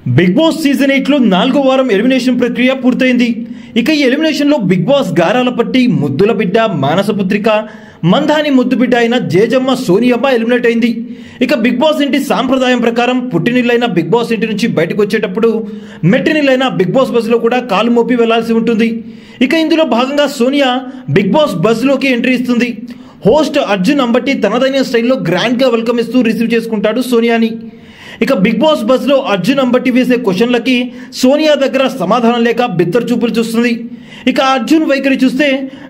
Big boss season 8లో 4వ వారం elimination ప్రక్రియ పూర్తయింది. ఇక ఈ ఎలిమినేషన్లో బిగ్ బాస్ గారాల పట్టి ముద్దుల బిడ్డ మానసపుత్రిక మందాని ముద్దు బిడ్డ అయిన జేజమ్మ సోనియమ్మ ఎలిమినేట్ అయింది. ఇక బిగ్ బాస్ ఇంటి సాంప్రదాయం ప్రకారం పుట్టినిల్లైన బిగ్ బాస్ ఇంటి నుంచి బయటకు వచ్చేటప్పుడు మెట్టినిల్లైన బిగ్ బాస్ బస్సులో కూడా కాలు మోపి వెళ్లాల్సి ఉంటుంది. ఇక ఇందులో భాగంగా సోనియా బిగ్ బాస్ బస్సులోకి ఎంట్రీ ఇస్తుంది. హోస్ట్ అర్జున్ అంబటి తనదైన స్టైల్లో గ్రాండ్గా వెల్కమ్ ఇస్తూ రిసీవ్ చేసుకుంటాడు సోనియాని. ఇక బిగ్ బాస్ బస్లో అర్జున్ అంబటి వేసే క్వశ్చన్లకి సోనియా దగ్గర సమాధానం లేక బిత్తర్ చూపులు చూస్తుంది. ఇక అర్జున్ వైఖరి చూస్తే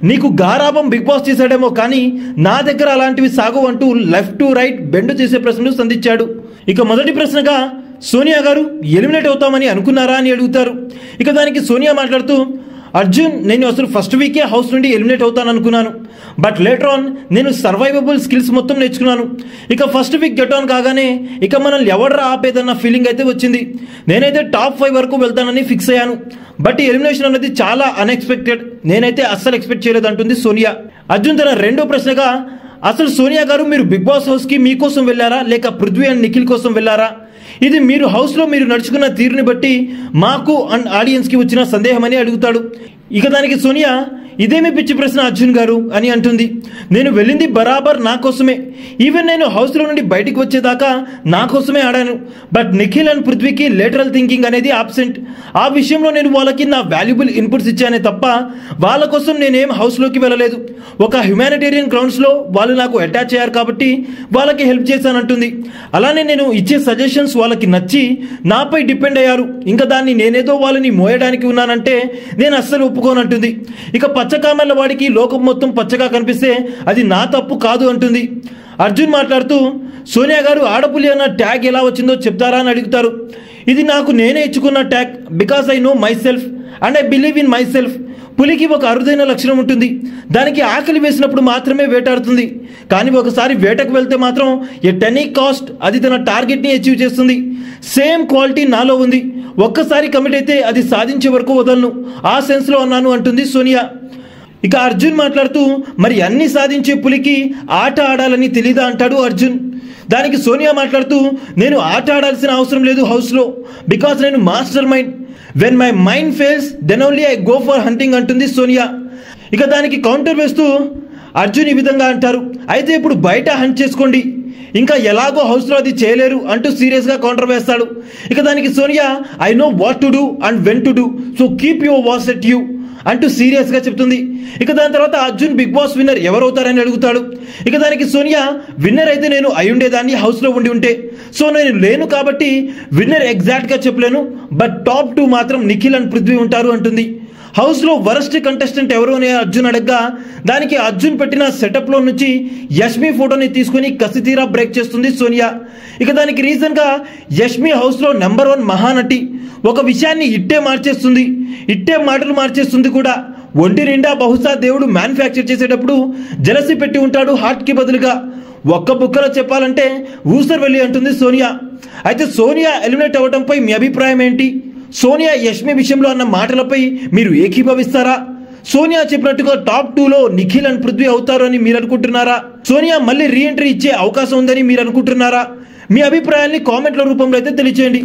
నీకు గారాబం బిగ్ బాస్ చేశాడేమో కానీ నా దగ్గర అలాంటివి సాగు అంటూ లెఫ్ట్ టు రైట్ బెండ్ చేసే ప్రశ్నలు సంధించాడు. ఇక మొదటి ప్రశ్నగా సోనియా గారు ఎలిమినేట్ అవుతామని అనుకున్నారా అని అడుగుతారు. ఇక దానికి సోనియా మాట్లాడుతూ అర్జున్ నేను అసలు ఫస్ట్ వీకే హౌస్ నుండి ఎలిమినేట్ అవుతాను అనుకున్నాను, బట్ లేటర్ ఆన్ నేను సర్వైవబుల్ స్కిల్స్ మొత్తం నేర్చుకున్నాను. ఇక ఫస్ట్ వీక్ గెట్ ఆన్ కాగానే ఇక మనల్ని ఎవడరా ఆపేదన్న ఫీలింగ్ అయితే వచ్చింది. నేనైతే టాప్ 5 వరకు వెళ్తానని ఫిక్స్ అయ్యాను. బట్ ఈ ఎలిమినేషన్ అనేది చాలా అన్ఎక్స్పెక్టెడ్, నేనైతే అస్సలు ఎక్స్పెక్ట్ చేయలేదు అంటుంది సోనియా. అర్జున్ తన రెండో ప్రశ్నగా అసలు సోనియా గారు మీరు బిగ్ బాస్ హౌస్కి మీకోసం వెళ్ళారా లేక పృథ్వీ అండ్ నిఖిల్ కోసం వెళ్ళారా? ఇది మీరు హౌస్లో మీరు నడుచుకున్న తీరుని బట్టి మాకు అండ్ ఆడియన్స్కి వచ్చిన సందేహం అని అడుగుతాడు. ఇక దానికి సోనియా ఇదేమి పిచ్చి ప్రశ్న అర్జున్ గారు అని అంటుంది. నేను వెళ్ళింది బరాబర్ నా కోసమే. ఈవెన్ నేను హౌస్లో నుండి బయటికి వచ్చేదాకా నా కోసమే ఆడాను. బట్ నిఖిల్ అండ్ పృథ్వీకి లేటరల్ థింకింగ్ అనేది ఆబ్సెంట్. ఆ విషయంలో నేను వాళ్ళకి నా వాల్యుబుల్ ఇన్పుట్స్ ఇచ్చానే తప్ప వాళ్ళ కోసం నేనేం హౌస్లోకి వెళ్ళలేదు. ఒక హ్యుమానిటేరియన్ గ్రౌండ్స్లో వాళ్ళు నాకు అటాచ్ అయ్యారు కాబట్టి వాళ్ళకి హెల్ప్ చేశానంటుంది. అలానే నేను ఇచ్చే సజెషన్స్ వాళ్ళకి నచ్చి నాపై డిపెండ్ అయ్యారు. ఇంకా దాన్ని నేనేదో వాళ్ళని మోయడానికి ఉన్నానంటే నేను అస్సలు ఒప్పుకోనంటుంది. ఇక పచ్చకామెల్ల వాడికి లోకం మొత్తం పచ్చగా కనిపిస్తే అది నా తప్పు కాదు అంటుంది. అర్జున్ మాట్లాడుతూ సోనియా గారు ఆడపులి అన్న ట్యాగ్ ఎలా వచ్చిందో చెప్తారా అని అడుగుతారు. ఇది నాకు నేనే ఇచ్చుకున్న tag because I know myself and I believe in myself. పులికి ఒక అరుదైన లక్షణం ఉంటుంది, దానికి ఆకలి వేసినప్పుడు మాత్రమే వేటాడుతుంది. కానీ ఒకసారి వేటకు వెళ్తే మాత్రం ఎట్ ఎనీ కాస్ట్ అది తన టార్గెట్ని అచీవ్ చేస్తుంది. సేమ్ క్వాలిటీ నాలో ఉంది, ఒక్కసారి కమిట్ అయితే అది సాధించే వరకు వదలను, ఆ సెన్స్లో అన్నాను అంటుంది సోనియా. ఇక అర్జున్ మాట్లాడుతూ మరి అన్ని సాధించే పులికి ఆట ఆడాలని తెలీదా అంటాడు అర్జున్. దానికి సోనియా మాట్లాడుతూ నేను ఆట ఆడాల్సిన అవసరం లేదు హౌస్లో, బికాస్ నేను master mind. When my mind fails then only I go for hunting అంటుంది సోనియా. ఇక దానికి కౌంటర్ వేస్తూ అర్జున్ ఈ విధంగా అంటారు, అయితే ఇప్పుడు బయట హంట్ చేసుకోండి, ఇంకా ఎలాగో హౌస్లో అది చేయలేరు అంటూ సీరియస్గా కౌంటర్ వేస్తాడు. ఇక దానికి Sonia I know what to do and when to do, so keep your watch at you అంటూ సీరియస్గా చెప్తుంది. ఇక దాని తర్వాత అర్జున్ బిగ్ బాస్ విన్నర్ ఎవరవుతారని అడుగుతాడు. ఇక దానికి సోనియా విన్నర్ అయితే నేను అయి ఉండేదాన్ని హౌస్లో ఉండి ఉంటే, సో నేను లేను కాబట్టి విన్నర్ ఎగ్జాక్ట్గా చెప్పలేను, బట్ టాప్ 2 మాత్రం నిఖిల్ అండ్ పృథ్వీ ఉంటారు అంటుంది. హౌస్లో వరస్ట్ కంటెస్టెంట్ ఎవరు అని అర్జున్ అడగ్గా దానికి అర్జున్ పెట్టిన సెటప్లో నుంచి యష్మి ఫోటోని తీసుకుని కసితీరా బ్రేక్ చేస్తుంది సోనియా. ఇక దానికి రీజన్గా యష్మి హౌస్లో నెంబర్ 1 మహానటి, ఒక విషయాన్ని ఇట్టే మార్చేస్తుంది, ఇట్టే మాటలు మార్చేస్తుంది కూడా. ఒంటి నిండా బహుశా దేవుడు మ్యానుఫ్యాక్చర్ చేసేటప్పుడు జలసి పెట్టి ఉంటాడు హార్ట్కి బదులుగా. ఒక్క బుక్కలో చెప్పాలంటే ఊసర్ వెళ్ళి అంటుంది సోనియా. అయితే సోనియా ఎలిమినేట్ అవ్వడంపై మీ అభిప్రాయం ఏంటి? సోనియా యష్మి విషయంలో అన్న మాటలపై మీరు ఏకీభవిస్తారా? సోనియా చెప్పినట్టుగా టాప్ 2లో నిఖిల్ అండ్ పృథ్వీ అవుతారు అని మీరు అనుకుంటున్నారా? సోనియా మళ్ళీ రీఎంట్రీ ఇచ్చే అవకాశం ఉందని మీరు అనుకుంటున్నారా? మీ అభిప్రాయాన్ని కామెంట్ల రూపంలో అయితే తెలియజేయండి.